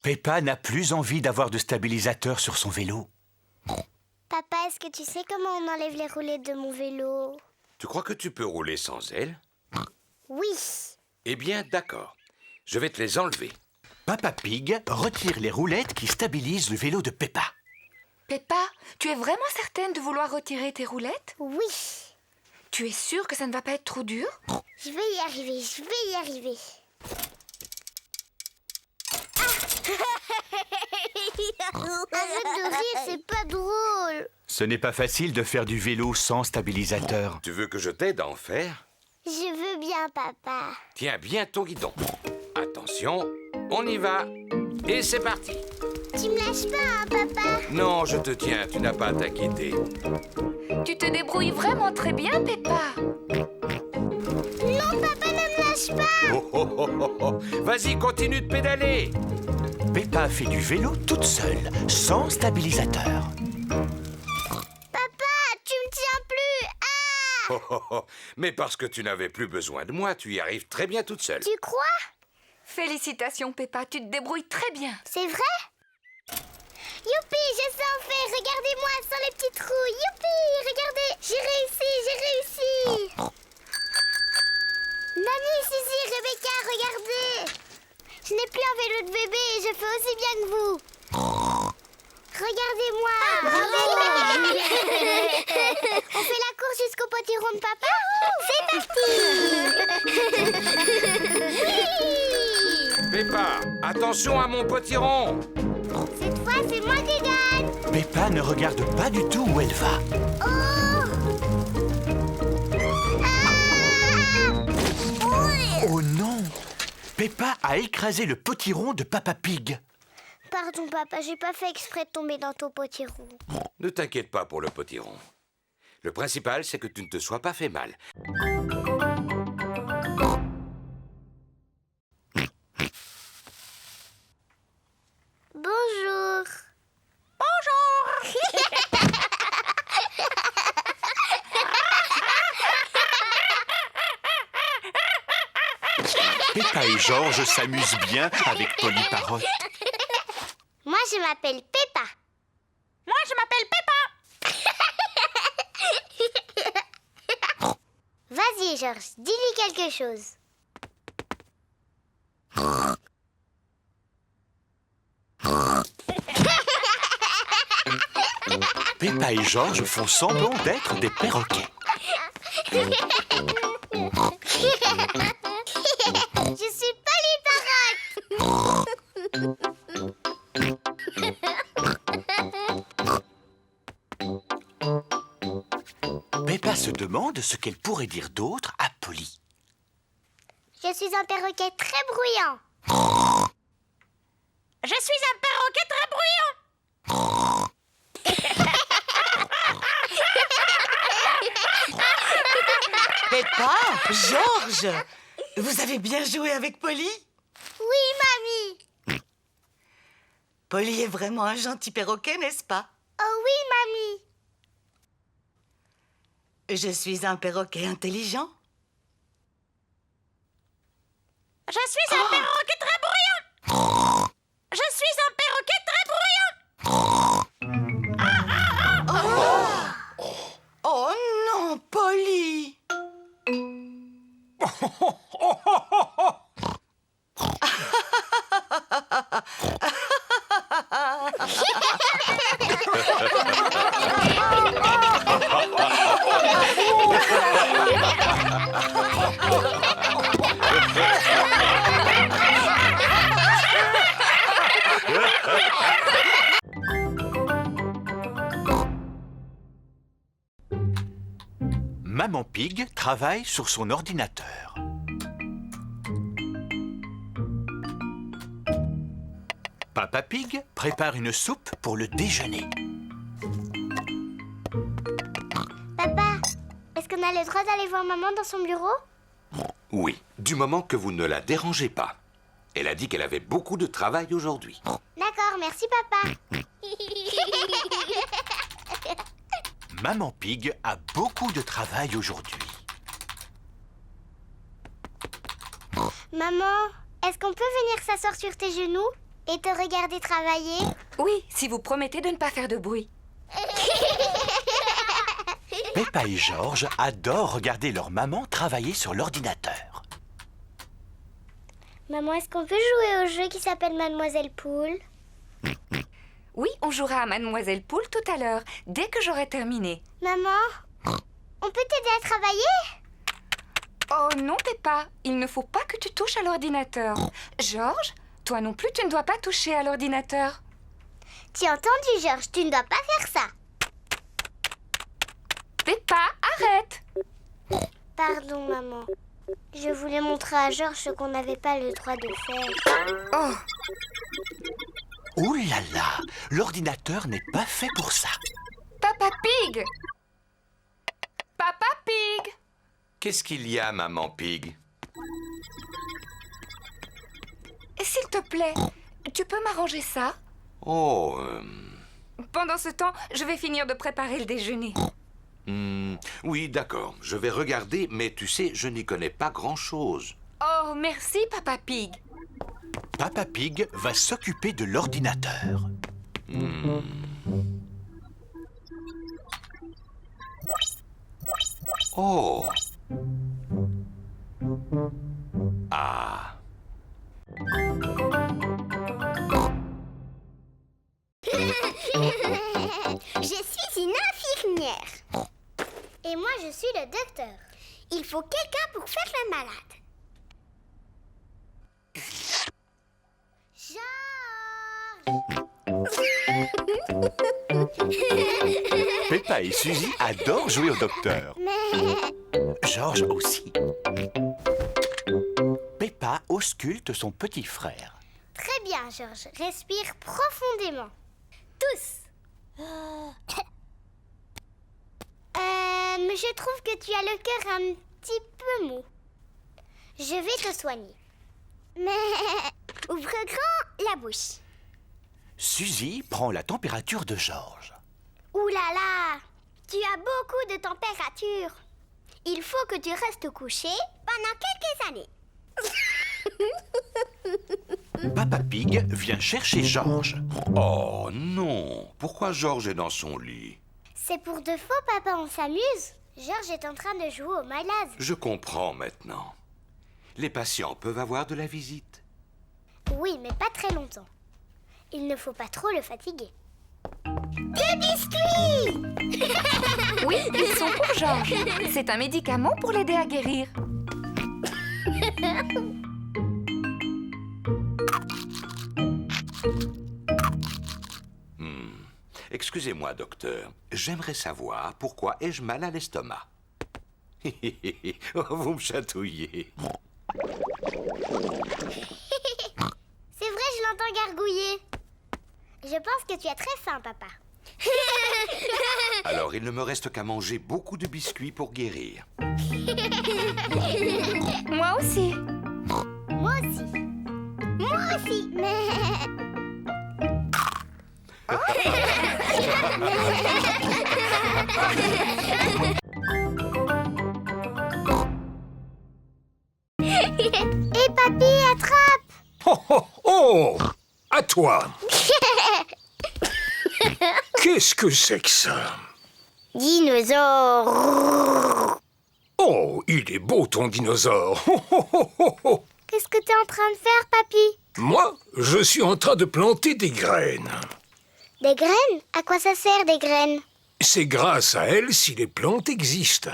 Peppa n'a plus envie d'avoir de stabilisateur sur son vélo. Papa, est-ce que tu sais comment on enlève les roulettes de mon vélo? Tu crois que tu peux rouler sans elles? Oui. Eh bien, d'accord. Je vais te les enlever. Papa Pig retire les roulettes qui stabilisent le vélo de Peppa. Peppa, tu es vraiment certaine de vouloir retirer tes roulettes? Oui. Tu es sûre que ça ne va pas être trop dur? Je vais y arriver, je vais y arriver. Arrête de rire, c'est pas drôle. Ce n'est pas facile de faire du vélo sans stabilisateur. Tu veux que je t'aide à en faire? Je veux bien, papa. Tiens bien ton guidon. Attention, on y va. Et c'est parti. Tu me lâches pas, hein, papa? Non, je te tiens, tu n'as pas à t'inquiéter. Tu te débrouilles vraiment très bien, Peppa. Non, papa, ne me lâche pas. Oh, oh, oh, oh, oh. Vas-y, continue de pédaler. Peppa fait du vélo toute seule, sans stabilisateur. Papa, tu me tiens plus. Ah! Oh, oh, oh. Mais parce que tu n'avais plus besoin de moi, tu y arrives très bien toute seule. Tu crois? Félicitations, Peppa, tu te débrouilles très bien. C'est vrai? Youpi, je sais en faire. Regardez-moi sans les petits trous. Youpi, regardez, j'ai réussi, j'ai réussi. Nani, Suzy, Rebecca, regardez. Je n'ai plus un vélo de bébé et je fais aussi bien que vous. Regardez-moi. On fait la course jusqu'au potiron de papa. C'est parti. Peppa, attention à mon potiron. Cette fois, c'est moi qui gagne. Peppa ne regarde pas du tout où elle va. Oh! Oui. Oh non! Peppa a écrasé le potiron de Papa Pig. Pardon, papa, j'ai pas fait exprès de tomber dans ton potiron. Ne t'inquiète pas pour le potiron. Le principal, c'est que tu ne te sois pas fait mal. Bonjour. Peppa et George s'amusent bien avec Polly Parrot. Moi, je m'appelle Peppa. Moi, je m'appelle Peppa. Vas-y, Georges, dis-lui quelque chose. Peppa et George font semblant d'être des perroquets. Je suis Polly Parrot. Peppa se demande ce qu'elle pourrait dire d'autre à Polly. Je suis un perroquet très bruyant. Je suis un perroquet très bruyant. Peppa, George, vous avez bien joué avec Polly? Oui, mamie. Polly est vraiment un gentil perroquet, n'est-ce pas? Oh oui, mamie. Je suis un perroquet intelligent. Je suis un perroquet très bruyant. Je suis un perroquet très bruyant. Oh non, Polly! Maman Pig travaille sur son ordinateur. Papa Pig prépare une soupe pour le déjeuner. Papa, est-ce qu'on a le droit d'aller voir maman dans son bureau? Oui, du moment que vous ne la dérangez pas. Elle a dit qu'elle avait beaucoup de travail aujourd'hui. D'accord, merci papa. Maman Pig a beaucoup de travail aujourd'hui. Maman, est-ce qu'on peut venir s'asseoir sur tes genoux? Et te regarder travailler? Oui, si vous promettez de ne pas faire de bruit. Peppa et Georges adorent regarder leur maman travailler sur l'ordinateur. Maman, est-ce qu'on peut jouer au jeu qui s'appelle Mademoiselle Poule? Oui, on jouera à Mademoiselle Poule tout à l'heure, dès que j'aurai terminé. Maman, on peut t'aider à travailler? Oh non, Peppa, il ne faut pas que tu touches à l'ordinateur. Georges, toi non plus, tu ne dois pas toucher à l'ordinateur. Tu as entendu, Georges, tu ne dois pas faire ça. Peppa, arrête! Pardon, maman. Je voulais montrer à Georges ce qu'on n'avait pas le droit de faire. Oh, Ouh là là, l'ordinateur n'est pas fait pour ça. Papa Pig! Papa Pig! Qu'est-ce qu'il y a, maman Pig? S'il te plaît, tu peux m'arranger ça? Oh, Pendant ce temps, je vais finir de préparer le déjeuner. oui, d'accord. Je vais regarder, mais tu sais, je n'y connais pas grand-chose. Oh, merci, Papa Pig. Papa Pig va s'occuper de l'ordinateur. Oh. Ah. Je suis une infirmière. Et moi, je suis le docteur. Il faut quelqu'un pour faire le malade. Georges! Peppa et Suzy adorent jouer au docteur. Mais... Georges aussi. Peppa ausculte son petit frère. Très bien, Georges. Respire profondément. Tous. Mais je trouve que tu as le cœur un petit peu mou. Je vais te soigner. Mais ouvre grand la bouche. Suzy prend la température de Georges. Ouh là là, tu as beaucoup de température. Il faut que tu restes couché pendant quelques années. Papa Pig vient chercher Georges. Oh non. Pourquoi Georges est dans son lit? C'est pour de faux, papa, on s'amuse. Georges est en train de jouer au malade. Je comprends maintenant. Les patients peuvent avoir de la visite. Oui, mais pas très longtemps. Il ne faut pas trop le fatiguer. Des biscuits! Oui, ils sont pour Georges. C'est un médicament pour l'aider à guérir. Excusez-moi, docteur. J'aimerais savoir pourquoi ai-je mal à l'estomac. Oh, vous me chatouillez. C'est vrai, je l'entends gargouiller. Je pense que tu as très faim, papa. Alors, il ne me reste qu'à manger beaucoup de biscuits pour guérir. Moi aussi. Moi aussi. Moi aussi, mais... Et papy, attrape! Oh, oh, oh! À toi! Qu'est-ce que c'est que ça? Dinosaure! Oh, il est beau ton dinosaure! Oh, oh, oh, oh, oh. Qu'est-ce que t'es en train de faire, papy? Moi, je suis en train de planter des graines. Des graines? À quoi ça sert, des graines? C'est grâce à elles si les plantes existent.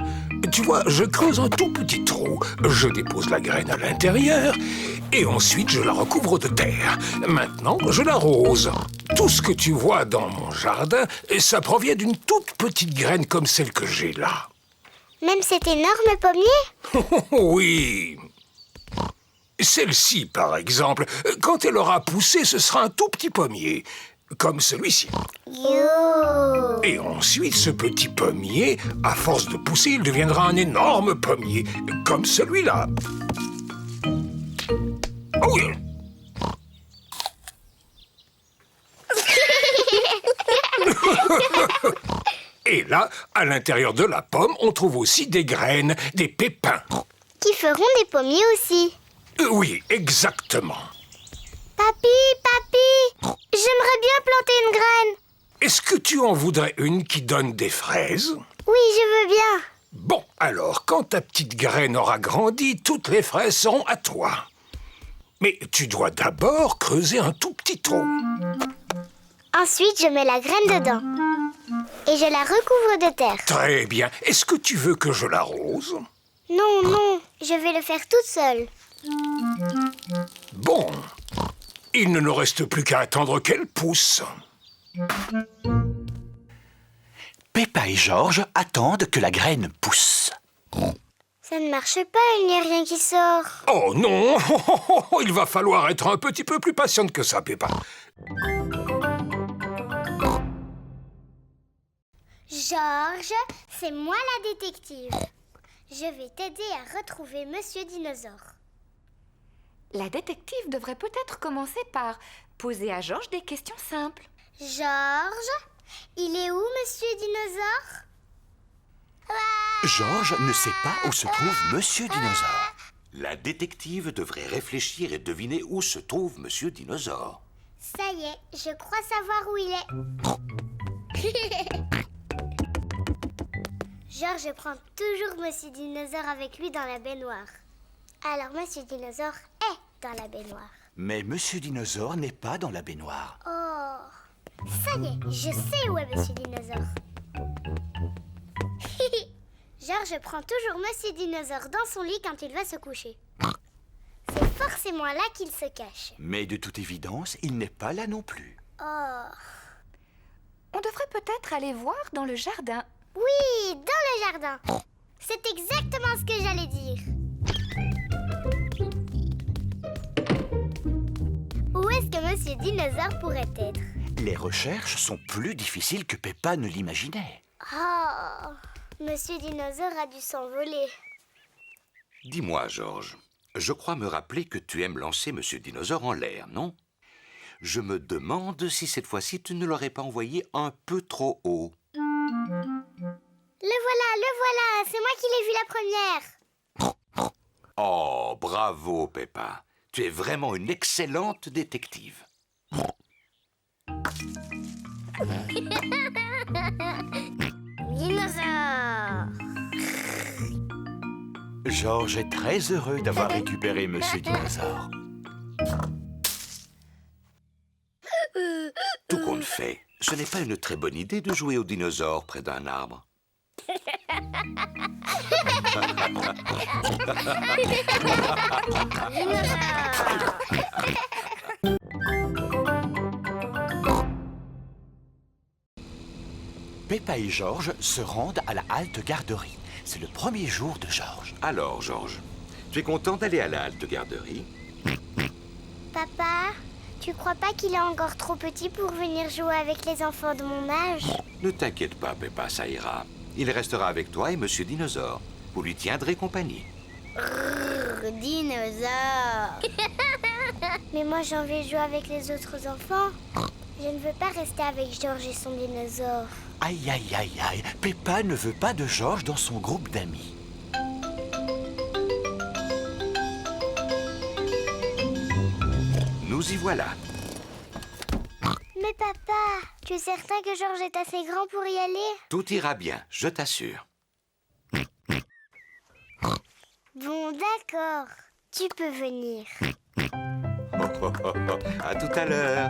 Tu vois, je creuse un tout petit trou, je dépose la graine à l'intérieur et ensuite je la recouvre de terre. Maintenant, je l'arrose. Tout ce que tu vois dans mon jardin, ça provient d'une toute petite graine comme celle que j'ai là. Même cet énorme pommier? Oui. Celle-ci, par exemple, quand elle aura poussé, ce sera un tout petit pommier, comme celui-ci. Yo! Et ensuite, ce petit pommier, à force de pousser, il deviendra un énorme pommier, comme celui-là. Oh oui. Et là, à l'intérieur de la pomme, on trouve aussi des graines, des pépins. Qui feront des pommiers aussi. Oui, exactement. Papy, papy! j'aimerais bien planter une graine. Est-ce que tu en voudrais une qui donne des fraises? Oui, je veux bien. Bon, alors, quand ta petite graine aura grandi, toutes les fraises seront à toi. Mais tu dois d'abord creuser un tout petit trou. Ensuite, je mets la graine dedans. Et je la recouvre de terre. Très bien. Est-ce que tu veux que je l'arrose? Non, non, je vais le faire toute seule. Bon. Il ne nous reste plus qu'à attendre qu'elle pousse. Peppa et Georges attendent que la graine pousse. Ça ne marche pas, il n'y a rien qui sort. Oh non! Il va falloir être un petit peu plus patiente que ça, Peppa. Georges, c'est moi la détective. Je vais t'aider à retrouver Monsieur Dinosaure. La détective devrait peut-être commencer par poser à Georges des questions simples. Georges, il est où Monsieur Dinosaure? Georges ne sait pas où se trouve Monsieur Dinosaure. La détective devrait réfléchir et deviner où se trouve Monsieur Dinosaure. Ça y est, je crois savoir où il est. Georges prend toujours Monsieur Dinosaure avec lui dans la baignoire. Alors Monsieur Dinosaure est dans la baignoire. Mais Monsieur Dinosaure n'est pas dans la baignoire. Oh, ça y est, je sais où est Monsieur Dinosaure. Georges prend toujours Monsieur Dinosaure dans son lit quand il va se coucher. C'est forcément là qu'il se cache. Mais de toute évidence, il n'est pas là non plus. Oh, On devrait peut-être aller voir dans le jardin. oui, dans le jardin. C'est exactement ce que j'allais dire. Où est-ce que Monsieur Dinosaure pourrait être? Les recherches sont plus difficiles que Peppa ne l'imaginait. Oh, Monsieur Dinosaure a dû s'envoler. Dis-moi, Georges, je crois me rappeler que tu aimes lancer Monsieur Dinosaure en l'air, non? Je me demande si cette fois-ci tu ne l'aurais pas envoyé un peu trop haut. Le voilà, c'est moi qui l'ai vu la première. Oh, bravo, Peppa. Tu es vraiment une excellente détective. Dinosaure. Georges est très heureux d'avoir récupéré Monsieur Dinosaure. Tout compte fait, ce n'est pas une très bonne idée de jouer aux dinosaures près d'un arbre. Peppa et Georges se rendent à la halte garderie. C'est le premier jour de Georges. Alors, Georges, tu es content d'aller à la halte garderie? Papa, tu crois pas qu'il est encore trop petit pour venir jouer avec les enfants de mon âge? Ne t'inquiète pas, Peppa, ça ira. Il restera avec toi et Monsieur Dinosaure. Vous lui tiendrez compagnie. Dinosaure. Mais moi j'ai envie de jouer avec les autres enfants. Je ne veux pas rester avec Georges et son dinosaure. Aïe, aïe, aïe, aïe. Peppa ne veut pas de Georges dans son groupe d'amis. Nous y voilà. Mais papa, tu es certain que Georges est assez grand pour y aller? Tout ira bien, je t'assure. Bon, d'accord. Tu peux venir. À tout à l'heure.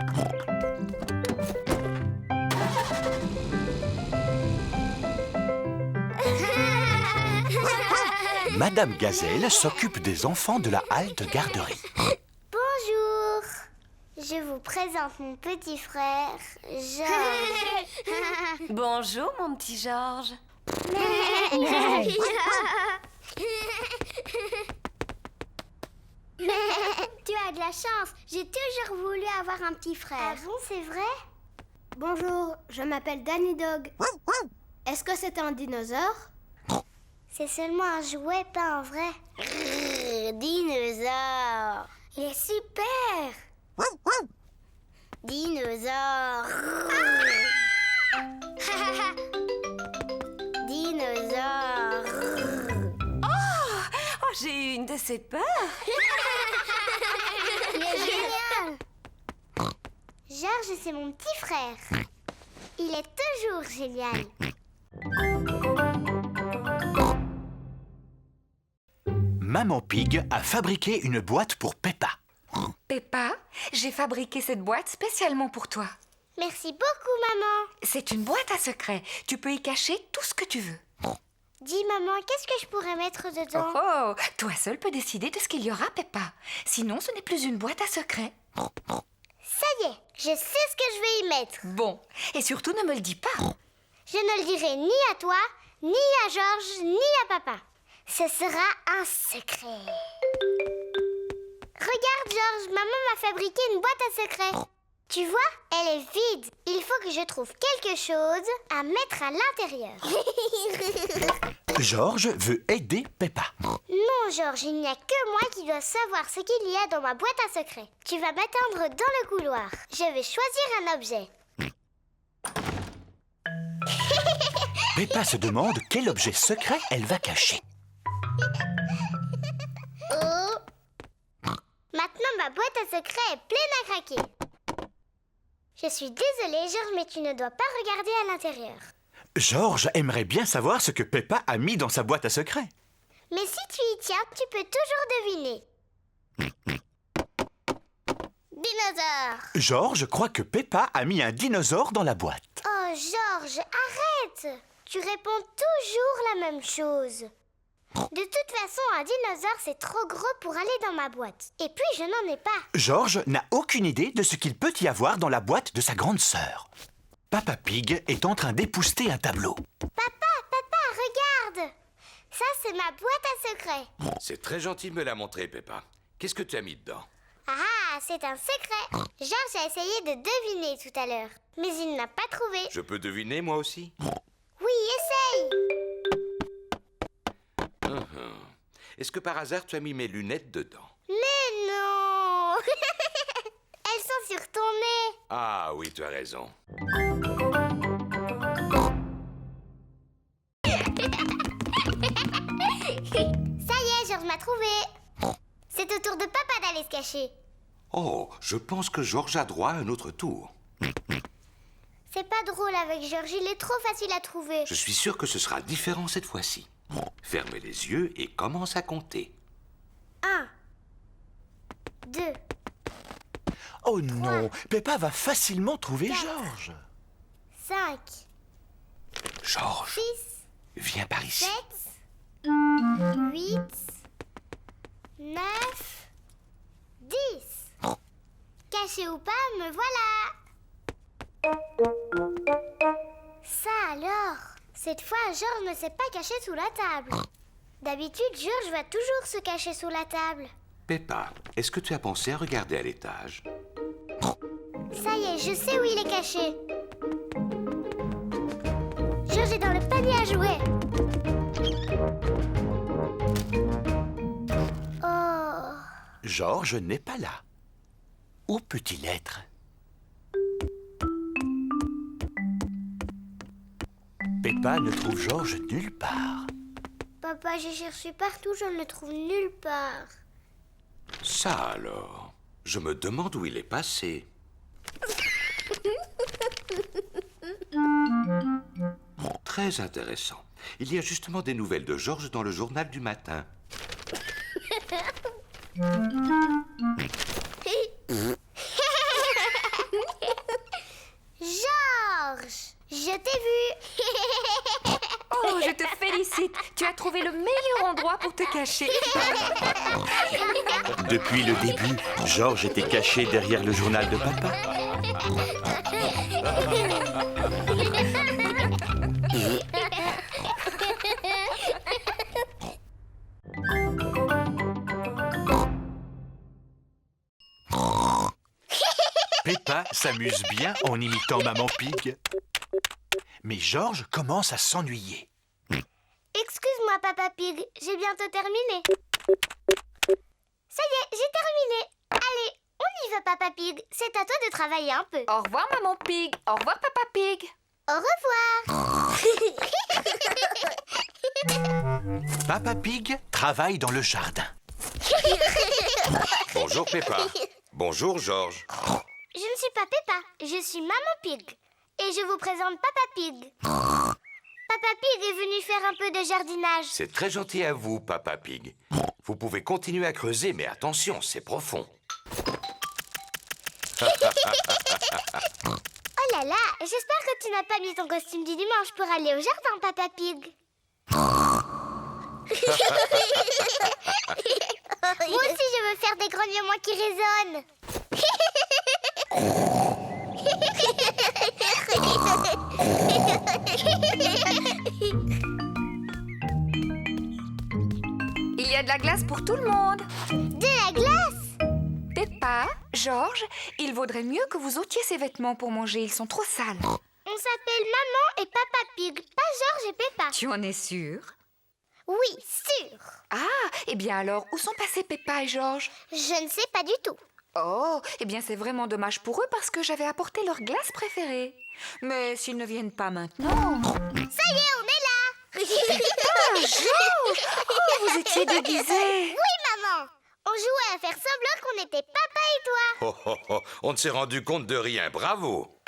Madame Gazelle s'occupe des enfants de la halte garderie. Bonjour. Je vous présente mon petit frère, Georges. Bonjour, mon petit Georges. Tu as de la chance. J'ai toujours voulu avoir un petit frère. Ah bon, c'est vrai? Bonjour, je m'appelle Danny Dog. Est-ce que c'est un dinosaure? C'est seulement un jouet, pas un vrai. Dinosaure. Il est super. Dinosaure. Dinosaure. Oh, j'ai eu une de ces peurs. Il est génial. Georges, c'est mon petit frère. Il est toujours génial. Maman Pig a fabriqué une boîte pour Peppa. Peppa, j'ai fabriqué cette boîte spécialement pour toi. Merci beaucoup, maman. C'est une boîte à secrets. Tu peux y cacher tout ce que tu veux. Dis, maman, qu'est-ce que je pourrais mettre dedans? Oh, toi seul peux décider de ce qu'il y aura, Peppa. Sinon, ce n'est plus une boîte à secrets. Ça y est, je sais ce que je vais y mettre. Bon, et surtout ne me le dis pas. Je ne le dirai ni à toi, ni à Georges, ni à papa. Ce sera un secret. Regarde, Georges, maman m'a fabriqué une boîte à secrets. Tu vois, elle est vide. Il faut que je trouve quelque chose à mettre à l'intérieur. Georges veut aider Peppa. Non, Georges, il n'y a que moi qui dois savoir ce qu'il y a dans ma boîte à secrets. Tu vas m'attendre dans le couloir. Je vais choisir un objet. Peppa se demande quel objet secret elle va cacher. Oh. Maintenant, ma boîte à secrets est pleine à craquer. Je suis désolée, Georges, mais tu ne dois pas regarder à l'intérieur. Georges aimerait bien savoir ce que Peppa a mis dans sa boîte à secrets. Mais si tu y tiens, tu peux toujours deviner. Dinosaure. Georges croit que Peppa a mis un dinosaure dans la boîte. Oh, Georges, arrête! Tu réponds toujours la même chose. De toute façon, un dinosaure, c'est trop gros pour aller dans ma boîte. Et puis, je n'en ai pas. Georges n'a aucune idée de ce qu'il peut y avoir dans la boîte de sa grande sœur. Papa Pig est en train d'épousseter un tableau. Papa, regarde! Ça, c'est ma boîte à secrets. C'est très gentil de me la montrer, Peppa. Qu'est-ce que tu as mis dedans? Ah, c'est un secret. Georges a essayé de deviner tout à l'heure, mais il n'a pas trouvé. Je peux deviner, moi aussi? Oui, essaye! Est-ce que par hasard tu as mis mes lunettes dedans? Mais non! Elles sont sur ton nez. Ah oui, tu as raison. Ça y est, Georges m'a trouvé. C'est au tour de papa d'aller se cacher. Oh, je pense que Georges a droit à un autre tour. C'est pas drôle avec Georges, il est trop facile à trouver. Je suis sûr que ce sera différent cette fois-ci. Fermez les yeux et commence à compter. 1, 2, Oh non, Peppa va facilement trouver Georges. 5, Georges, 6, viens par ici. 7, 8, 9, 10. Caché ou pas, me voilà. Ça alors? Cette fois, Georges ne s'est pas caché sous la table. D'habitude, Georges va toujours se cacher sous la table. Peppa, est-ce que tu as pensé à regarder à l'étage? Ça y est, je sais où il est caché. Georges est dans le panier à jouets. Oh. Georges n'est pas là. Où peut-il être? Peppa ne trouve Georges nulle part. Papa, j'ai cherché partout, je ne le trouve nulle part. Ça alors, je me demande où il est passé. Très intéressant. Il y a justement des nouvelles de Georges dans le journal du matin. Georges, je t'ai vu. Oh, je te félicite. Tu as trouvé le meilleur endroit pour te cacher. Depuis le début, Georges était caché derrière le journal de papa. Peppa s'amuse bien en imitant Maman Pig. Mais Georges commence à s'ennuyer. Excuse-moi, Papa Pig, j'ai bientôt terminé. Ça y est, j'ai terminé. Allez, on y va, Papa Pig. C'est à toi de travailler un peu. Au revoir, Maman Pig. Au revoir, Papa Pig. Au revoir. Papa Pig travaille dans le jardin. Bonjour Peppa. Bonjour Georges. Je ne suis pas Peppa, je suis Maman Pig. Et je vous présente Papa Pig. Papa Pig est venu faire un peu de jardinage. C'est très gentil à vous, Papa Pig. Vous pouvez continuer à creuser, mais attention, c'est profond. Oh là là, j'espère que tu n'as pas mis ton costume du dimanche pour aller au jardin, Papa Pig. Moi aussi, je veux faire des grognements qui résonnent. Il y a de la glace pour tout le monde. De la glace? Peppa, George, il vaudrait mieux que vous ôtiez ces vêtements pour manger. Ils sont trop sales. On s'appelle Maman et Papa Pig, pas George et Peppa. Tu en es sûre? Oui, sûr. Ah, eh bien alors, où sont passés Peppa et George? Je ne sais pas du tout. Oh, eh bien c'est vraiment dommage pour eux parce que j'avais apporté leur glace préférée. Mais s'ils ne viennent pas maintenant... Ça y est, on est là. Ah, George! Oh, vous étiez déguisés. Oui, maman. On jouait à faire semblant qu'on était papa et toi. Oh, oh, oh, on ne s'est rendu compte de rien, bravo.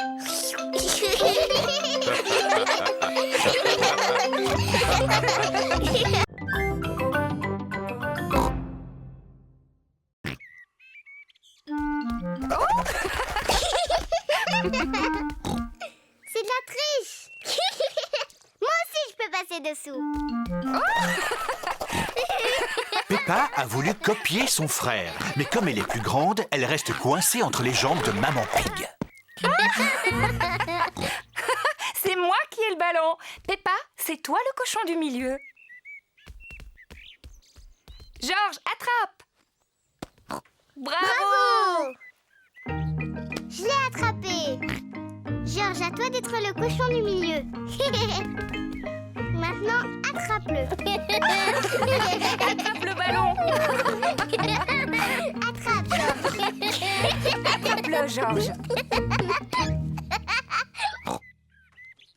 C'est de la triche. Moi aussi, je peux passer dessous. Peppa a voulu copier son frère, mais comme elle est plus grande, elle reste coincée entre les jambes de Maman Pig. C'est moi qui ai le ballon. Peppa, c'est toi le cochon du milieu. George, attrape. Bravo. Je l'ai attrapé. Georges, à toi d'être le cochon du milieu. Maintenant, attrape-le. Attrape le ballon. Attrape, Georges. Attrape-le, George.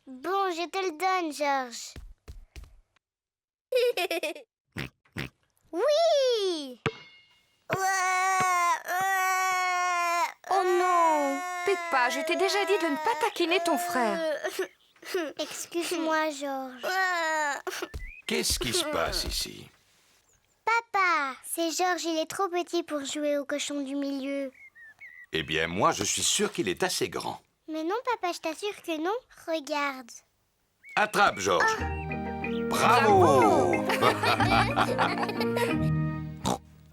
Bon, je te le donne, Georges. Oui. Oh non. Peppa, je t'ai déjà dit de ne pas taquiner ton frère. Excuse-moi, Georges. Qu'est-ce qui se passe ici? Papa, c'est Georges, il est trop petit pour jouer au cochon du milieu. Eh bien, moi, je suis sûr qu'il est assez grand. Mais non, papa, je t'assure que non. Regarde. Attrape, Georges. Bravo.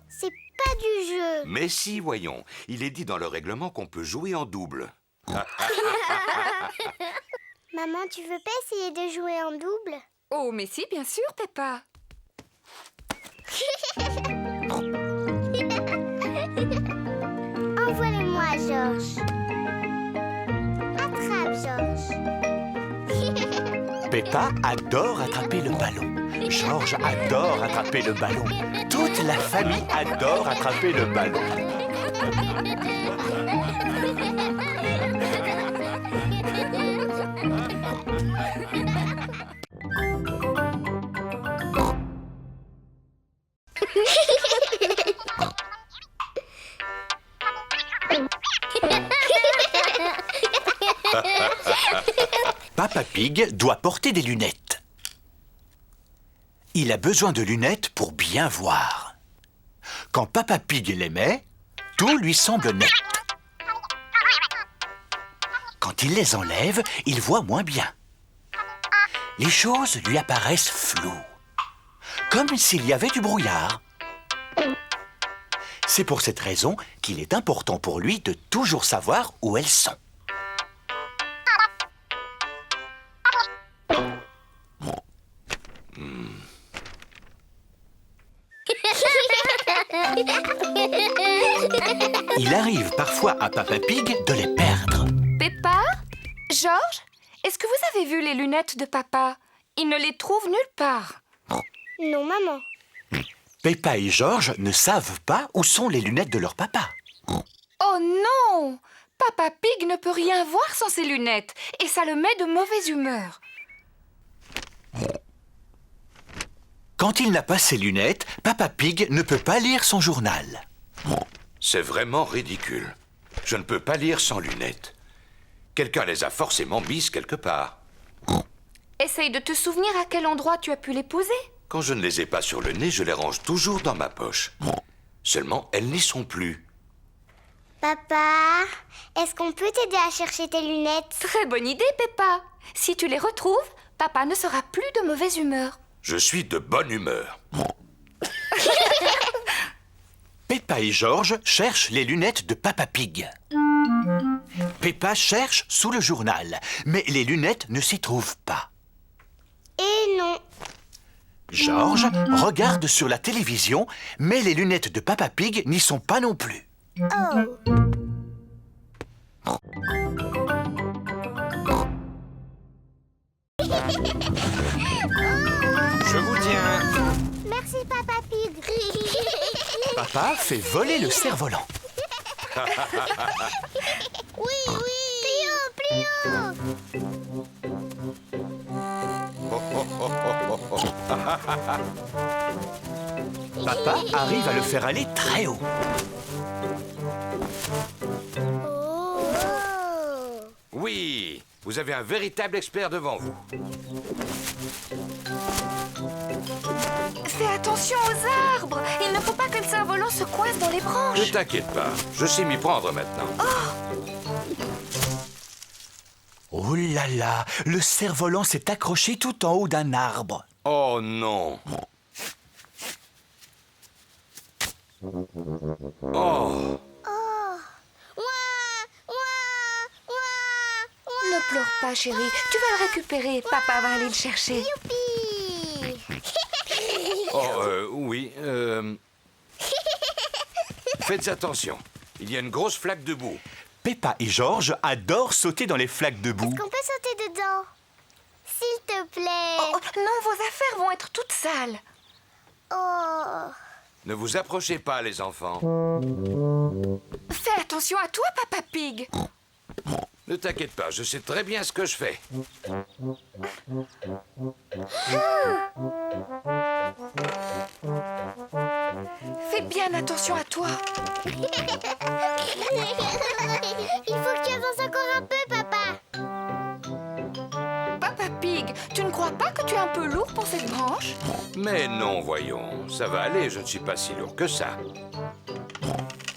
C'est pas du jeu. Mais si, voyons, il est dit dans le règlement qu'on peut jouer en double. Maman, tu veux pas essayer de jouer en double? Oh, mais si, bien sûr, Peppa. Envoie-le-moi, Georges. Attrape, Georges. Peppa adore attraper le ballon. George adore attraper le ballon. Toute la famille adore attraper le ballon. Papa Pig doit porter des lunettes. Il a besoin de lunettes pour bien voir. Quand Papa Pig les met, tout lui semble net. Quand il les enlève, il voit moins bien. Les choses lui apparaissent floues, comme s'il y avait du brouillard. C'est pour cette raison qu'il est important pour lui de toujours savoir où elles sont. Il arrive parfois à Papa Pig de les perdre. Peppa? George? Est-ce que vous avez vu les lunettes de papa? Il ne les trouve nulle part. Non, maman. Peppa et George ne savent pas où sont les lunettes de leur papa. Oh non! Papa Pig ne peut rien voir sans ses lunettes et ça le met de mauvaise humeur. Quand il n'a pas ses lunettes, Papa Pig ne peut pas lire son journal. C'est vraiment ridicule. Je ne peux pas lire sans lunettes. Quelqu'un les a forcément mises quelque part. Essaye de te souvenir à quel endroit tu as pu les poser. Quand je ne les ai pas sur le nez, je les range toujours dans ma poche. Seulement, elles n'y sont plus. Papa, est-ce qu'on peut t'aider à chercher tes lunettes? Très bonne idée, Peppa. Si tu les retrouves, papa ne sera plus de mauvaise humeur. Je suis de bonne humeur. Peppa et George cherchent les lunettes de Papa Pig. Peppa cherche sous le journal, mais les lunettes ne s'y trouvent pas. Et non. George regarde sur la télévision, mais les lunettes de Papa Pig n'y sont pas non plus. Oh. Je vous tiens. Merci, Papa Pig. Papa fait voler le cerf-volant. Oui, oui. Plus haut, plus haut. Papa arrive à le faire aller très haut. Oh. Oui, vous avez un véritable expert devant vous. Fais attention aux arbres. Il ne faut pas que le cerf-volant se coince dans les branches. Ne t'inquiète pas, je sais m'y prendre maintenant. Oh là là, le cerf-volant s'est accroché tout en haut d'un arbre. Oh non. Oh. Ne pleure pas, chérie. Tu vas le récupérer. Papa va aller le chercher. Youpi. Oh, oui. Faites attention. Il y a une grosse flaque de boue. Peppa et George adorent sauter dans les flaques de boue. Qu'on peut sauter dedans? S'il te plaît. Oh, non, vos affaires vont être toutes sales. Oh. Ne vous approchez pas, les enfants. Fais attention à toi, Papa Pig. Ne t'inquiète pas, je sais très bien ce que je fais. Fais bien attention à toi. Il faut que tu avances encore un peu, papa. Papa Pig, tu ne crois pas que tu es un peu lourd pour cette branche? Mais non, voyons. Ça va aller, je ne suis pas si lourd que ça.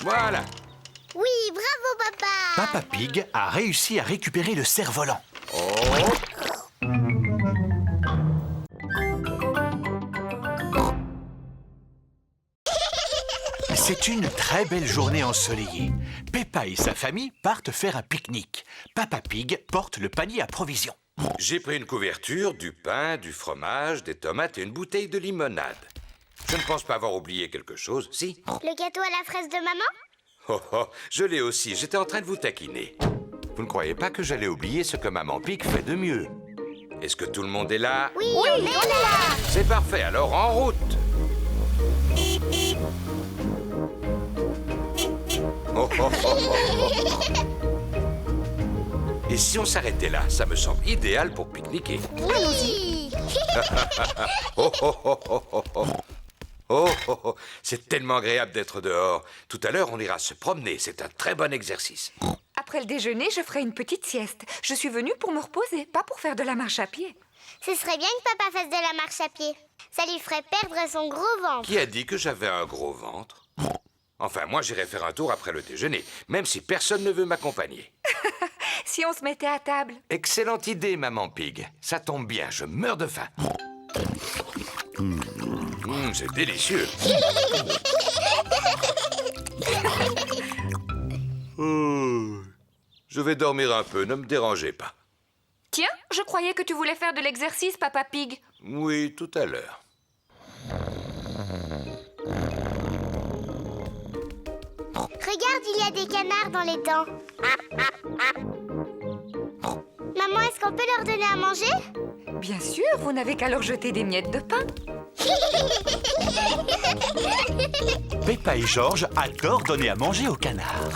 Voilà. Oui, bravo, papa. Papa Pig a réussi à récupérer le cerf-volant. C'est une très belle journée ensoleillée. Peppa et sa famille partent faire un pique-nique. Papa Pig porte le panier à provisions. J'ai pris une couverture, du pain, du fromage, des tomates et une bouteille de limonade. Je ne pense pas avoir oublié quelque chose, si? Le gâteau à la fraise de maman? Oh, oh, je l'ai aussi, j'étais en train de vous taquiner. Vous ne croyez pas que j'allais oublier ce que Maman Pig fait de mieux? Est-ce que tout le monde est là? Oui, on est là. C'est parfait, alors en route! Oh, oh, oh, oh, oh. Et si on s'arrêtait là? Ça me semble idéal pour pique-niquer. Oui. Oh, oh, oh, oh, oh, oh. Oh, oh, oh. C'est tellement agréable d'être dehors. Tout à l'heure, on ira se promener. C'est un très bon exercice. Après le déjeuner, je ferai une petite sieste. Je suis venue pour me reposer, pas pour faire de la marche à pied. Ce serait bien que papa fasse de la marche à pied. Ça lui ferait perdre son gros ventre. Qui a dit que j'avais un gros ventre? Enfin, moi, j'irai faire un tour après le déjeuner, même si personne ne veut m'accompagner. Si on se mettait à table. Excellente idée, Maman Pig. Ça tombe bien, je meurs de faim. C'est délicieux. Oh, je vais dormir un peu, ne me dérangez pas. Tiens, je croyais que tu voulais faire de l'exercice, Papa Pig. Oui, tout à l'heure. Regarde, il y a des canards dans les dents. Maman, est-ce qu'on peut leur donner à manger? Bien sûr, vous n'avez qu'à leur jeter des miettes de pain. Peppa et George adorent donner à manger aux canards.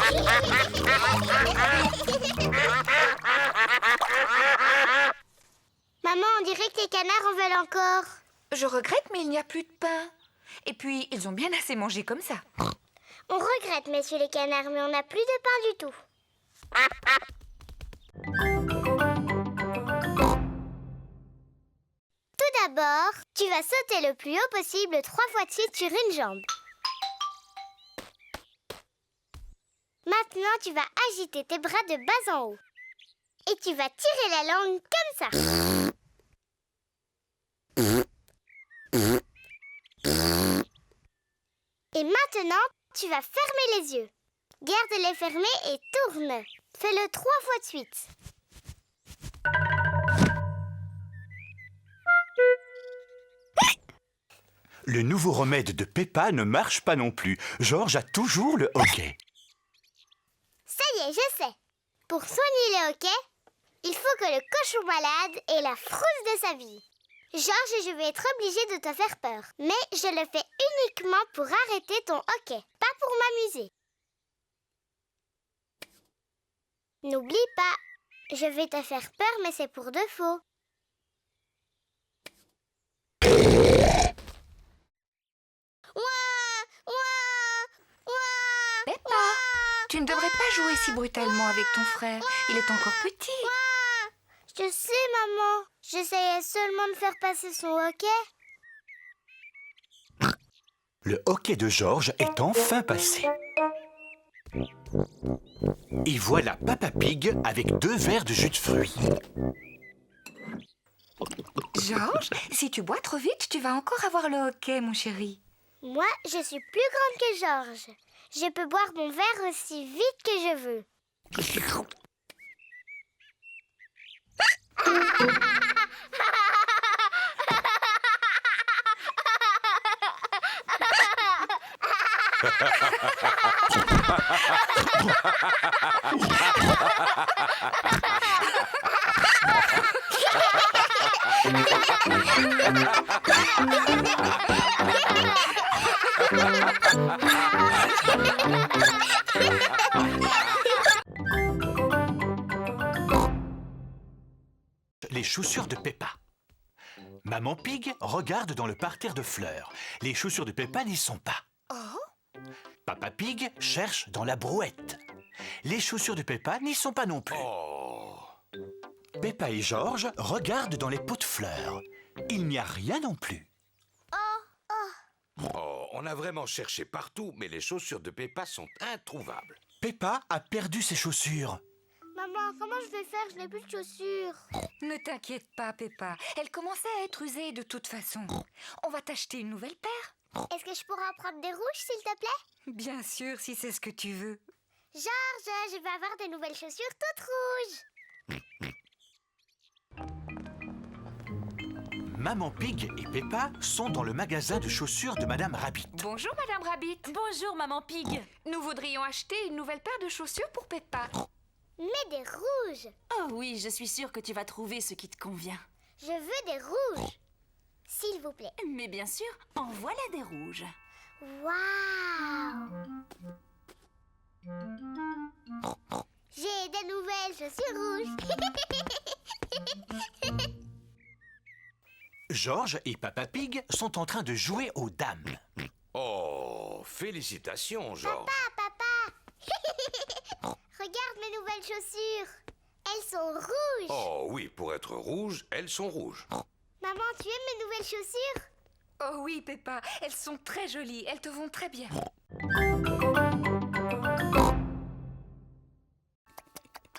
Maman, on dirait que les canards en veulent encore. Je regrette, mais il n'y a plus de pain. Et puis, ils ont bien assez mangé comme ça. On regrette, messieurs les canards, mais on n'a plus de pain du tout. Tout d'abord, tu vas sauter le plus haut possible 3 fois de suite sur une jambe. Maintenant, tu vas agiter tes bras de bas en haut. Et tu vas tirer la langue comme ça. Et maintenant, tu vas fermer les yeux. Garde-les fermés et tourne. Fais-le 3 fois de suite. Le nouveau remède de Peppa ne marche pas non plus. Georges a toujours le hoquet. Ça y est, je sais. Pour soigner le hoquet, il faut que le cochon malade ait la frousse de sa vie. Georges, je vais être obligée de te faire peur. Mais je le fais uniquement pour arrêter ton hoquet, pas pour m'amuser. N'oublie pas, je vais te faire peur, mais c'est pour de faux. Peppa, tu ne devrais pas jouer si brutalement avec ton frère. Il est encore petit. Je sais, maman. J'essayais seulement de faire passer son hoquet. Le hoquet de Georges est enfin passé. Et voilà Papa Pig avec 2 verres de jus de fruits. Georges, si tu bois trop vite, tu vas encore avoir le hoquet, mon chéri. Moi, je suis plus grande que Georges. Je peux boire mon verre aussi vite que je veux. Les chaussures de Peppa. Maman Pig regarde dans le parterre de fleurs. Les chaussures de Peppa n'y sont pas. Papa Pig cherche dans la brouette. Les chaussures de Peppa n'y sont pas non plus. Peppa et Georges regardent dans les pots de fleurs. Il n'y a rien non plus. Oh, on a vraiment cherché partout, mais les chaussures de Peppa sont introuvables. Peppa a perdu ses chaussures. Maman, comment je vais faire? Je n'ai plus de chaussures. Ne t'inquiète pas, Peppa. Elle commençait à être usée de toute façon. On va t'acheter une nouvelle paire. Est-ce que je pourrais en prendre des rouges, s'il te plaît? Bien sûr, si c'est ce que tu veux. Georges, je vais avoir de nouvelles chaussures toutes rouges. Maman Pig et Peppa sont dans le magasin de chaussures de Madame Rabbit. Bonjour, Madame Rabbit. Bonjour, Maman Pig. Nous voudrions acheter une nouvelle paire de chaussures pour Peppa. Mais des rouges. Oh oui, je suis sûre que tu vas trouver ce qui te convient. Je veux des rouges. S'il vous plaît. Mais bien sûr, en voilà des rouges. Waouh! J'ai de nouvelles chaussures rouges. Georges et Papa Pig sont en train de jouer aux dames. Oh, félicitations, Georges. Papa! Regarde mes nouvelles chaussures. Elles sont rouges. Oh oui, pour être rouges, elles sont rouges. Maman, tu aimes mes nouvelles chaussures? Oh oui, Peppa, elles sont très jolies. Elles te vont très bien.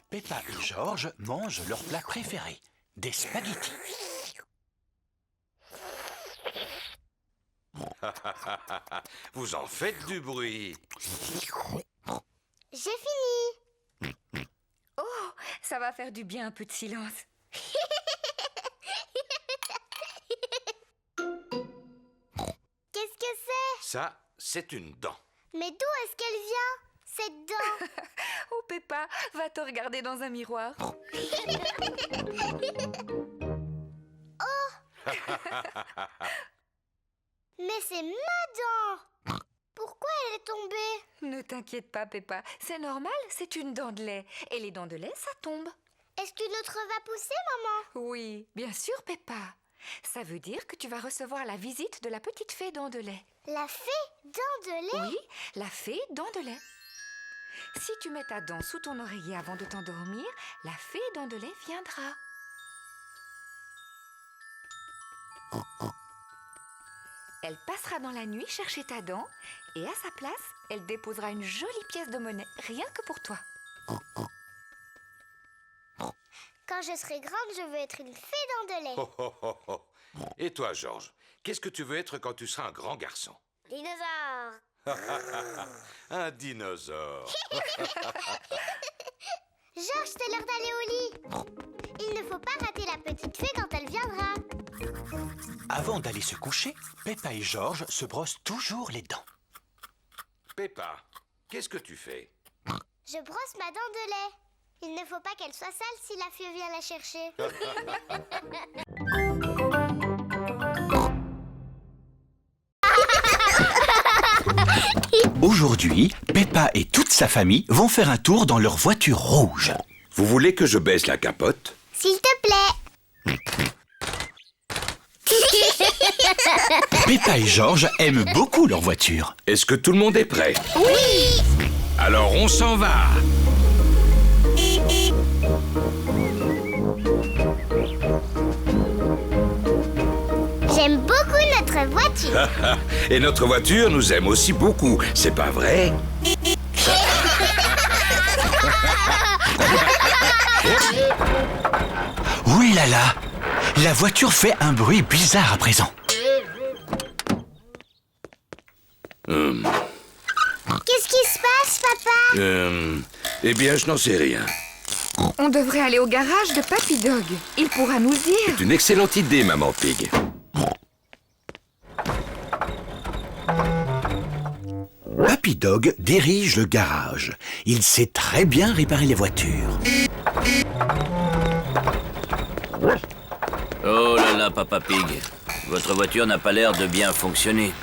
Peppa et Georges mangent leur plat préféré, des spaghettis. Vous en faites du bruit. J'ai fini. Oh, ça va faire du bien un peu de silence. Qu'est-ce que c'est? Ça, c'est une dent. Mais d'où est-ce qu'elle vient, cette dent? Oh, Peppa, va te regarder dans un miroir. Mais c'est ma dent. Pourquoi elle est tombée? Ne t'inquiète pas, Peppa. C'est normal, c'est une dent de lait. Et les dents de lait, ça tombe. Est-ce qu'une autre va pousser, maman? Oui, bien sûr, Peppa. Ça veut dire que tu vas recevoir la visite de la petite fée dents de lait. La fée dents de lait? Oui, la fée dents de lait. Si tu mets ta dent sous ton oreiller avant de t'endormir, la fée dents de lait viendra. Elle passera dans la nuit chercher ta dent et à sa place, elle déposera une jolie pièce de monnaie, rien que pour toi. Quand je serai grande, je veux être une fée dents de lait. Oh, oh, oh, oh. Et toi, Georges, qu'est-ce que tu veux être quand tu seras un grand garçon? Dinosaure. Un dinosaure. Georges, c'est l'heure d'aller au lit. Il ne faut pas rater la petite fée quand elle viendra. Avant d'aller se coucher, Peppa et Georges se brossent toujours les dents. Peppa, qu'est-ce que tu fais? Je brosse ma dent de lait. Il ne faut pas qu'elle soit sale si la fée vient la chercher. Aujourd'hui, Peppa et toute sa famille vont faire un tour dans leur voiture rouge. Vous voulez que je baisse la capote? S'il te plaît. Peppa et Georges aiment beaucoup leur voiture. Est-ce que tout le monde est prêt? Oui. Alors on s'en va. J'aime beaucoup notre voiture. Et notre voiture nous aime aussi beaucoup, c'est pas vrai? Oui là là, la voiture fait un bruit bizarre à présent. Qu'est-ce qui se passe, papa? Eh bien, je n'en sais rien. On devrait aller au garage de Papy Dog. Il pourra nous dire. C'est une excellente idée, Maman Pig. Papy Dog dirige le garage. Il sait très bien réparer les voitures. Oh là là, Papa Pig. Votre voiture n'a pas l'air de bien fonctionner.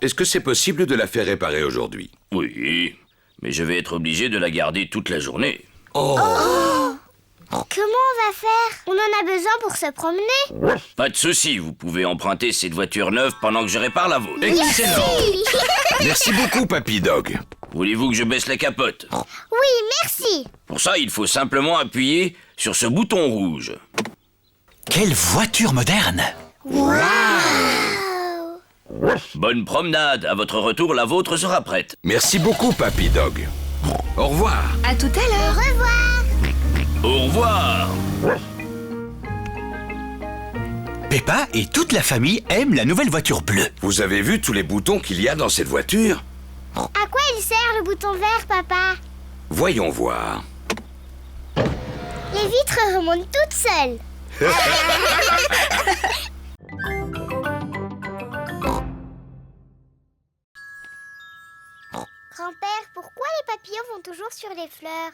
Est-ce que c'est possible de la faire réparer aujourd'hui? Oui, mais je vais être obligé de la garder toute la journée. Comment on va faire? On en a besoin pour se promener. Pas de souci, vous pouvez emprunter cette voiture neuve pendant que je répare la vôtre. Excellent. Merci beaucoup, Papy Dog. Voulez-vous que je baisse la capote? Oui, merci. Pour ça, il faut simplement appuyer sur ce bouton rouge. Quelle voiture moderne! Bonne promenade. À votre retour, la vôtre sera prête. Merci beaucoup, Papy Dog. Au revoir. À tout à l'heure. Au revoir. Au revoir. Peppa et toute la famille aiment la nouvelle voiture bleue. Vous avez vu tous les boutons qu'il y a dans cette voiture? À quoi il sert le bouton vert, papa? Voyons voir. Les vitres remontent toutes seules. Grand-père, pourquoi les papillons vont toujours sur les fleurs?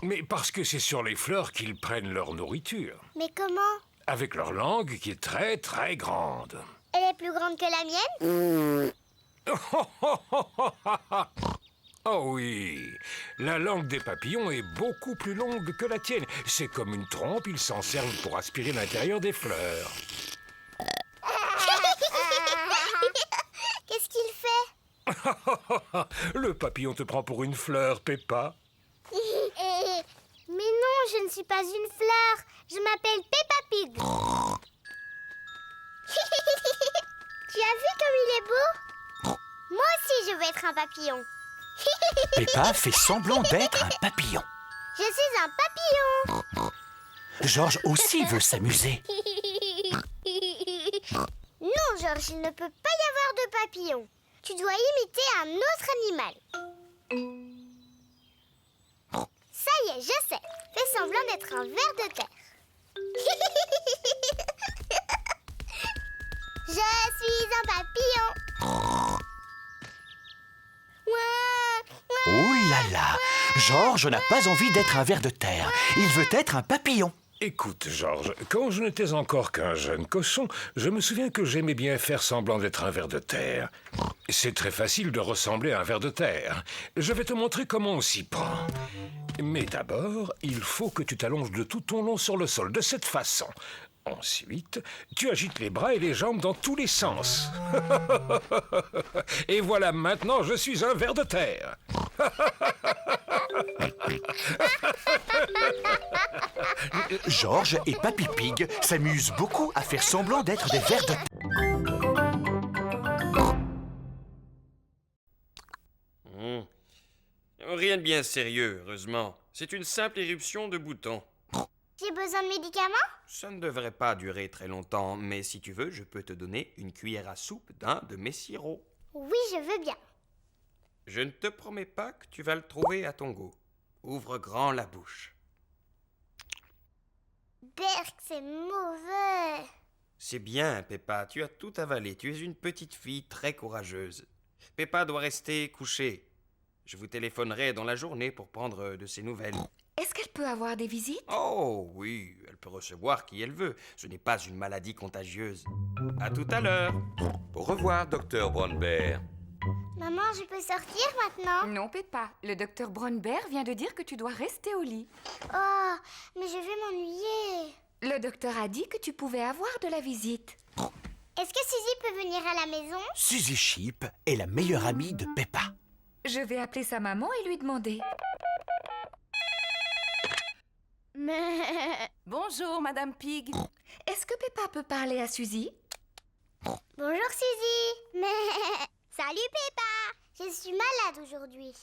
Mais parce que c'est sur les fleurs qu'ils prennent leur nourriture. Mais comment? Avec leur langue qui est très très grande. Elle est plus grande que la mienne? Oh oui, la langue des papillons est beaucoup plus longue que la tienne. C'est comme une trompe, ils s'en servent pour aspirer l'intérieur des fleurs. Qu'est-ce qu'il fait? Le papillon te prend pour une fleur, Peppa. Mais non, je ne suis pas une fleur. Je m'appelle Peppa Pig. Tu as vu comme il est beau? Moi aussi, je veux être un papillon. Peppa fait semblant d'être un papillon. Je suis un papillon. Georges aussi veut s'amuser. Non, Georges, il ne peut pas y avoir de papillon. Tu dois imiter un autre animal. Ça y est, je sais. Fais semblant d'être un ver de terre. Je suis un papillon. Oh là là, Georges n'a pas envie d'être un ver de terre. Il veut être un papillon. Écoute, Georges, quand je n'étais encore qu'un jeune cochon, je me souviens que j'aimais bien faire semblant d'être un ver de terre. C'est très facile de ressembler à un ver de terre. Je vais te montrer comment on s'y prend. Mais d'abord, il faut que tu t'allonges de tout ton long sur le sol, de cette façon. Ensuite, tu agites les bras et les jambes dans tous les sens. Et voilà, maintenant, je suis un ver de terre. Georges et Papy Pig s'amusent beaucoup à faire semblant d'être des vers de terre. Rien de bien sérieux, heureusement. C'est une simple éruption de boutons. J'ai besoin de médicaments? Ça ne devrait pas durer très longtemps, mais si tu veux, je peux te donner une cuillère à soupe d'un de mes sirops. Oui, je veux bien. Je ne te promets pas que tu vas le trouver à ton goût. Ouvre grand la bouche. Berk, c'est mauvais. C'est bien, Peppa, tu as tout avalé. Tu es une petite fille très courageuse. Peppa doit rester couchée. Je vous téléphonerai dans la journée pour prendre de ses nouvelles. Est-ce qu'elle peut avoir des visites? Oh oui, elle peut recevoir qui elle veut. Ce n'est pas une maladie contagieuse. À tout à l'heure. Au revoir, docteur Brownbear. Maman, je peux sortir maintenant? Non, Peppa. Le docteur Brownbear vient de dire que tu dois rester au lit. Oh, mais je vais m'ennuyer. Le docteur a dit que tu pouvais avoir de la visite. Est-ce que Suzy peut venir à la maison? Suzy Sheep est la meilleure amie de Peppa. Je vais appeler sa maman et lui demander. Bonjour, Madame Pig. Est-ce que Peppa peut parler à Suzy? Bonjour Suzy. Salut Peppa. Je suis malade aujourd'hui.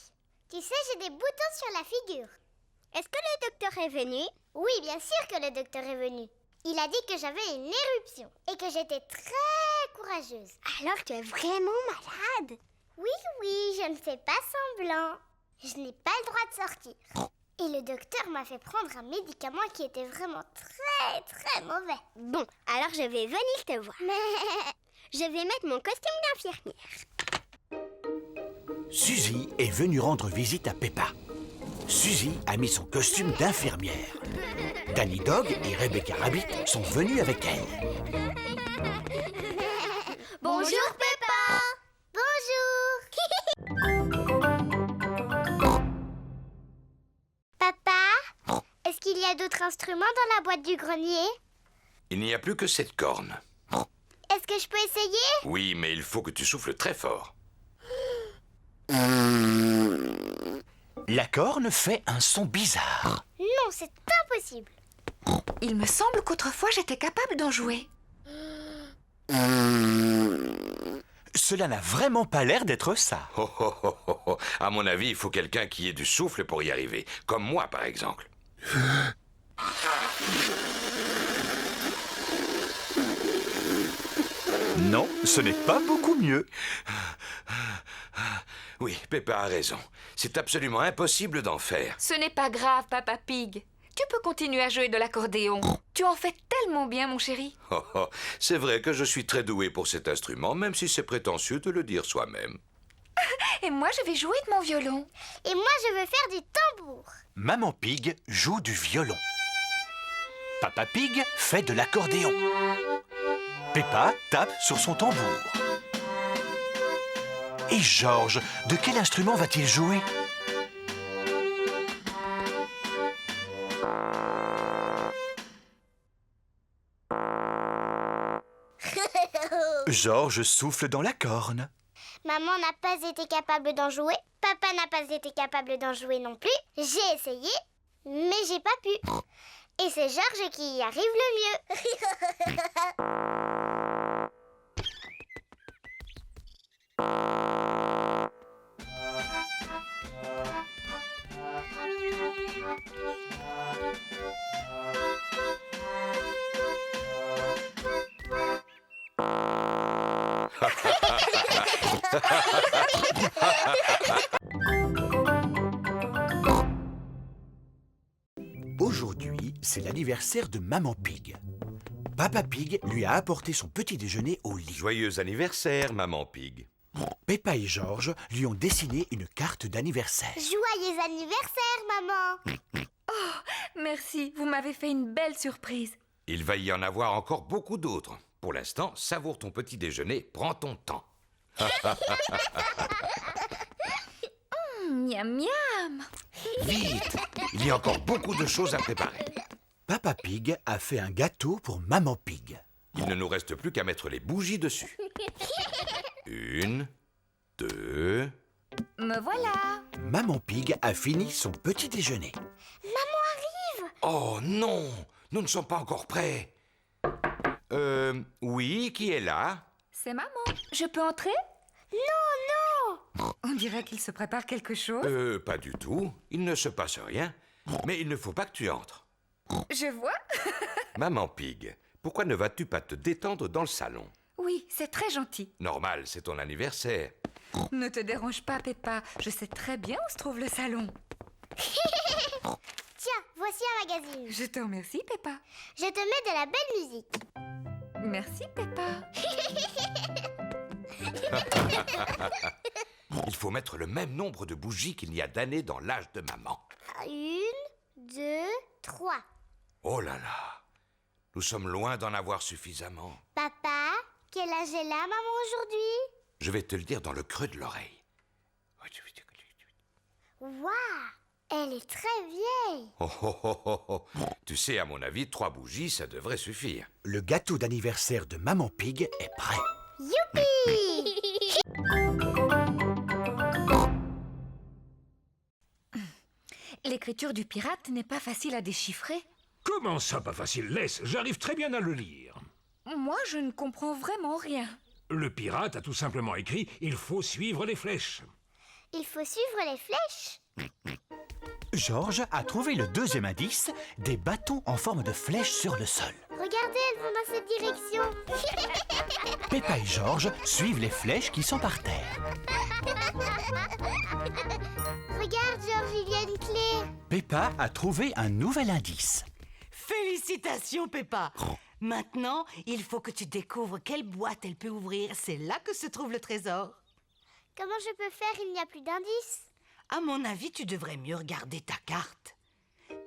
Tu sais, j'ai des boutons sur la figure. Est-ce que le docteur est venu? Oui, bien sûr que le docteur est venu. Il a dit que j'avais une éruption et que j'étais très courageuse. Alors tu es vraiment malade? Oui, je ne fais pas semblant. Je n'ai pas le droit de sortir. Et le docteur m'a fait prendre un médicament qui était vraiment très, très mauvais. Bon, alors je vais venir te voir. Mais je vais mettre mon costume d'infirmière. Suzy est venue rendre visite à Peppa. Suzy a mis son costume d'infirmière. Danny Dog et Rebecca Rabbit sont venus avec elle. Bonjour Peppa. Bonjour. Papa, est-ce qu'il y a d'autres instruments dans la boîte du grenier? Il n'y a plus que cette corne. Est-ce que je peux essayer? Oui, mais il faut que tu souffles très fort. La corne fait un son bizarre. Non, c'est impossible. Il me semble qu'autrefois j'étais capable d'en jouer. Cela n'a vraiment pas l'air d'être ça. Oh, oh, oh, oh, oh. À mon avis, il faut quelqu'un qui ait du souffle pour y arriver. Comme moi, par exemple. Non, ce n'est pas beaucoup mieux. Oui, Peppa a raison. C'est absolument impossible d'en faire. Ce n'est pas grave, Papa Pig. Tu peux continuer à jouer de l'accordéon. Tu en fais tellement bien, mon chéri. Oh, oh. C'est vrai que je suis très doué pour cet instrument, même si c'est prétentieux de le dire soi-même. Et moi, je vais jouer de mon violon. Et moi, je veux faire du tambour. Maman Pig joue du violon. Papa Pig fait de l'accordéon. Peppa tape sur son tambour. Et Georges, de quel instrument va-t-il jouer? Georges souffle dans la corne. Maman n'a pas été capable d'en jouer. Papa n'a pas été capable d'en jouer non plus. J'ai essayé, mais j'ai pas pu. Et c'est Georges qui y arrive le mieux. Aujourd'hui, c'est l'anniversaire de Maman Pig. Papa Pig lui a apporté son petit déjeuner au lit. Joyeux anniversaire, Maman Pig. Peppa et Georges lui ont dessiné une carte d'anniversaire. Joyeux anniversaire, maman. Merci, vous m'avez fait une belle surprise. Il va y en avoir encore beaucoup d'autres. Pour l'instant, savoure ton petit déjeuner, prends ton temps. Miam miam. Vite! Il y a encore beaucoup de choses à préparer. Papa Pig a fait un gâteau pour Maman Pig. Il ne nous reste plus qu'à mettre les bougies dessus. 1, 2... Me voilà. Maman Pig a fini son petit déjeuner. Oh non! Nous ne sommes pas encore prêts. Oui, qui est là? C'est maman. Je peux entrer? Non. On dirait qu'il se prépare quelque chose. Pas du tout. Il ne se passe rien. Mais il ne faut pas que tu entres. Je vois. Maman Pig, pourquoi ne vas-tu pas te détendre dans le salon? Oui, c'est très gentil. Normal, c'est ton anniversaire. Ne te dérange pas, Peppa. Je sais très bien où se trouve le salon. Tiens, voici un magazine. Je te remercie, Peppa. Je te mets de la belle musique. Merci, Peppa. Il faut mettre le même nombre de bougies qu'il y a d'années dans l'âge de maman. 1, 2, 3. Oh là là! Nous sommes loin d'en avoir suffisamment. Papa, quel âge est la maman aujourd'hui? Je vais te le dire dans le creux de l'oreille. Waouh, elle est très vieille. Oh, oh, oh, oh, oh. Tu sais, à mon avis, 3 bougies, ça devrait suffire. Le gâteau d'anniversaire de Maman Pig est prêt. Youpi! L'écriture du pirate n'est pas facile à déchiffrer. Comment ça, pas facile? Laisse, j'arrive très bien à le lire. Moi, je ne comprends vraiment rien. Le pirate a tout simplement écrit « Il faut suivre les flèches ». Il faut suivre les flèches. Georges a trouvé le deuxième indice, des bâtons en forme de flèche sur le sol. Regardez, elles vont dans cette direction. Peppa et Georges suivent les flèches qui sont par terre. Regarde, Georges, il y a une clé. Peppa a trouvé un nouvel indice. Félicitations, Peppa. Maintenant, il faut que tu découvres quelle boîte elle peut ouvrir. C'est là que se trouve le trésor. Comment je peux faire? Il n'y a plus d'indices. À mon avis, tu devrais mieux regarder ta carte.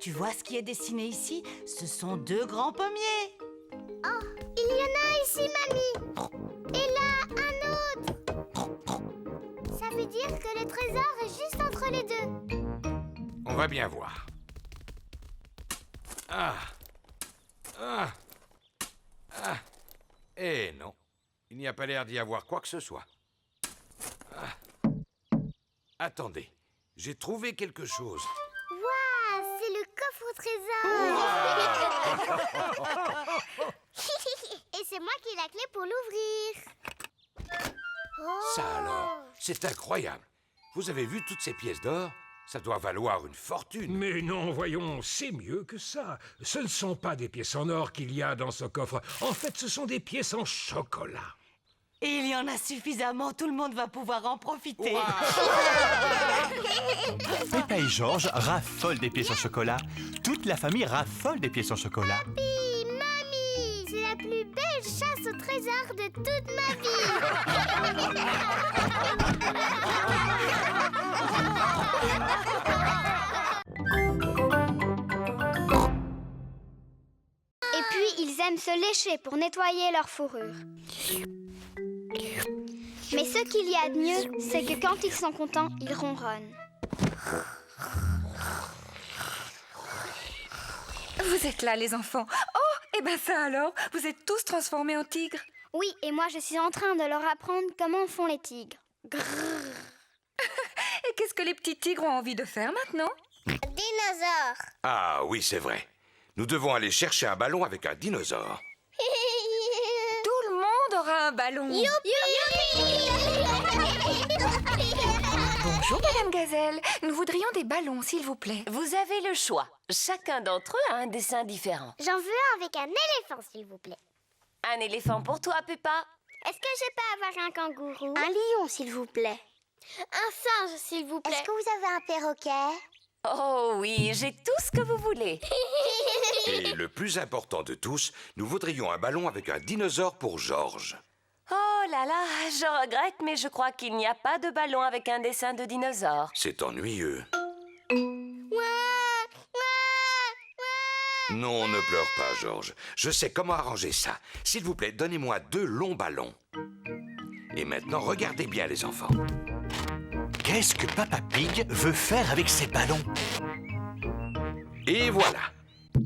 Tu vois ce qui est dessiné ici? Ce sont 2 grands pommiers. Oh, il y en a un ici, mamie. Et là, un autre. Ça veut dire que le trésor est juste entre les deux. On va bien voir. Eh non, il n'y a pas l'air d'y avoir quoi que ce soit. Attendez, j'ai trouvé quelque chose. Waouh, c'est le coffre au trésor. Et c'est moi qui ai la clé pour l'ouvrir. Oh. Ça alors, c'est incroyable. Vous avez vu toutes ces pièces d'or? Ça doit valoir une fortune. Mais non, voyons, c'est mieux que ça. Ce ne sont pas des pièces en or qu'il y a dans ce coffre. En fait, ce sont des pièces en chocolat. Et il y en a suffisamment, tout le monde va pouvoir en profiter. Peppa et Georges raffolent des pièces en chocolat. Toute la famille raffole des pièces en chocolat. Papi, mamie, c'est la plus belle chasse au trésor de toute ma vie. Et puis, ils aiment se lécher pour nettoyer leur fourrure. Mais ce qu'il y a de mieux, c'est que quand ils sont contents, ils ronronnent. Vous êtes là, les enfants. Oh, et ben ça alors, vous êtes tous transformés en tigres. Oui, et moi je suis en train de leur apprendre comment font les tigres. Et qu'est-ce que les petits tigres ont envie de faire maintenant? Dinosaure. Ah oui, c'est vrai. Nous devons aller chercher un ballon avec un dinosaure. Tout le monde aura un ballon. Bonjour, Madame Gazelle. Nous voudrions des ballons, s'il vous plaît. Vous avez le choix. Chacun d'entre eux a un dessin différent. J'en veux un avec un éléphant, s'il vous plaît. Un éléphant pour toi, Peppa. Est-ce que je peux avoir un kangourou? Un lion, s'il vous plaît. Un singe, s'il vous plaît. Est-ce que vous avez un perroquet? Oh oui, j'ai tout ce que vous voulez. Et le plus important de tous, nous voudrions un ballon avec un dinosaure pour Georges. Oh là là, je regrette, mais je crois qu'il n'y a pas de ballon avec un dessin de dinosaure. C'est ennuyeux. Non, ne pleure pas, Georges. Je sais comment arranger ça. S'il vous plaît, donnez-moi 2 longs ballons. Et maintenant, regardez bien, les enfants. Qu'est-ce que Papa Pig veut faire avec ses ballons? Et voilà.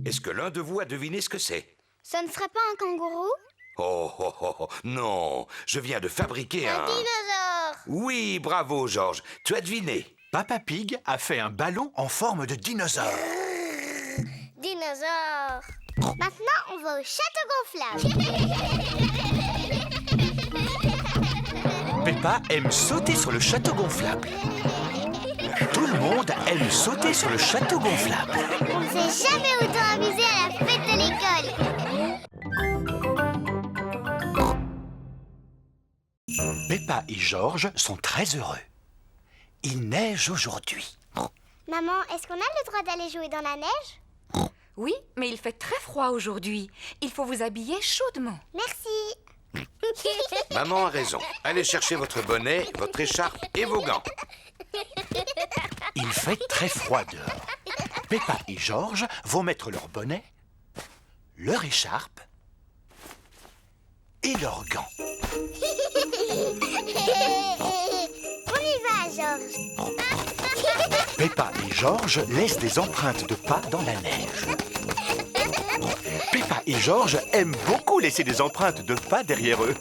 Est-ce que l'un de vous a deviné ce que c'est? Ça ne serait pas un kangourou? Oh, non. Je viens de fabriquer un... Dinosaure! Oui, bravo, Georges. Tu as deviné. Papa Pig a fait un ballon en forme de dinosaure. Dinosaure! Maintenant, on va au château gonflable. Peppa aime sauter sur le château gonflable. Tout le monde aime sauter sur le château gonflable. On ne s'est jamais autant amusé à la fête de l'école. Peppa et Georges sont très heureux. Il neige aujourd'hui. Maman, est-ce qu'on a le droit d'aller jouer dans la neige? Oui, mais il fait très froid aujourd'hui. Il faut vous habiller chaudement. Merci. Maman a raison. Allez chercher votre bonnet, votre écharpe et vos gants. Il fait très froid dehors. Peppa et Georges vont mettre leur bonnet, leur écharpe et leurs gants. On y va, Georges. Peppa et Georges laissent des empreintes de pas dans la neige. Peppa et Georges aiment beaucoup laisser des empreintes de pas derrière eux.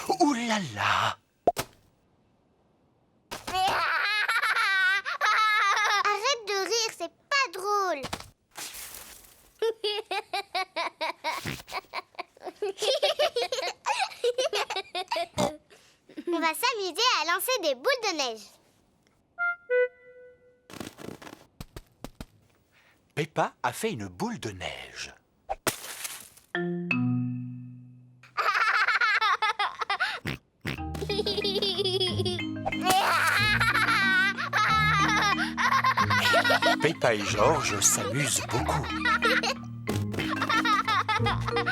Oh, ouh là là! Arrête de rire, c'est pas drôle. On va s'amuser à lancer des boules de neige. Peppa a fait une boule de neige. Peppa et Georges s'amusent beaucoup.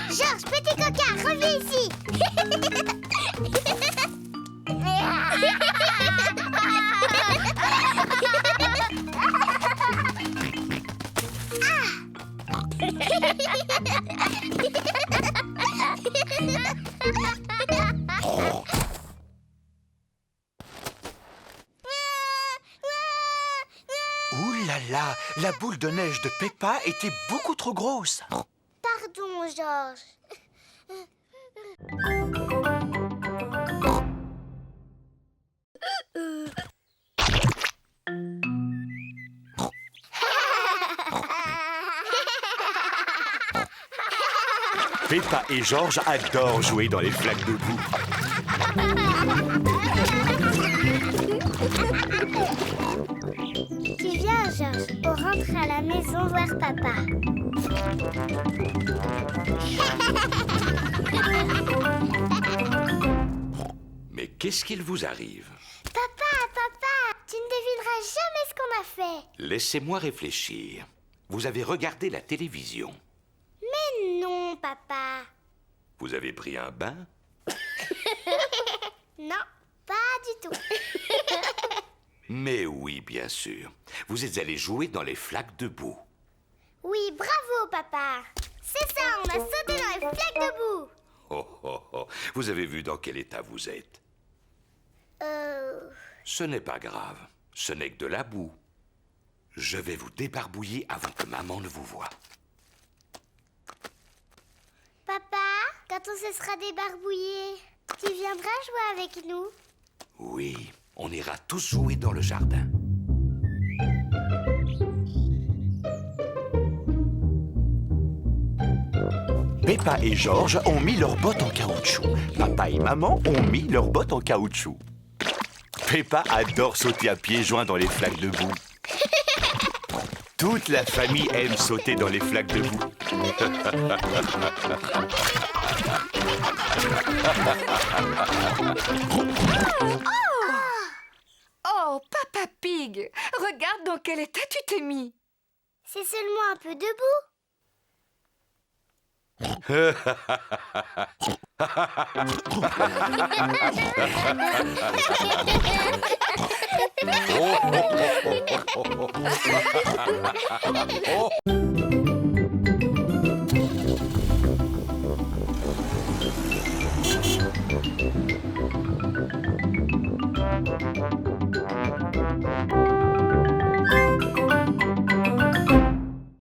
Georges, petit coquin, reviens ici. Ouh là là, la boule de neige de Peppa était beaucoup trop grosse. Pardon, Georges. Peppa et Georges adorent jouer dans les flaques de boue. Tu viens, Georges. On rentre à la maison voir papa. Mais qu'est-ce qu'il vous arrive? Papa, tu ne devineras jamais ce qu'on a fait. Laissez-moi réfléchir. Vous avez regardé la télévision. Mais non, papa. Vous avez pris un bain? Non, pas du tout. Mais oui, bien sûr. Vous êtes allé jouer dans les flaques de boue. Oui, bravo, papa. C'est ça, on a sauté dans les flaques de boue. Oh. Vous avez vu dans quel état vous êtes? Ce n'est pas grave. Ce n'est que de la boue. Je vais vous débarbouiller avant que maman ne vous voie. Papa, quand on se sera débarbouillé, tu viendras jouer avec nous? Oui, on ira tous jouer dans le jardin. Peppa et Georges ont mis leurs bottes en caoutchouc. Papa et maman ont mis leurs bottes en caoutchouc. Peppa adore sauter à pieds joints dans les flaques de boue. Toute la famille aime sauter dans les flaques de boue. Oh, Papa Pig, regarde dans quel état tu t'es mis. C'est seulement un peu debout. Oh.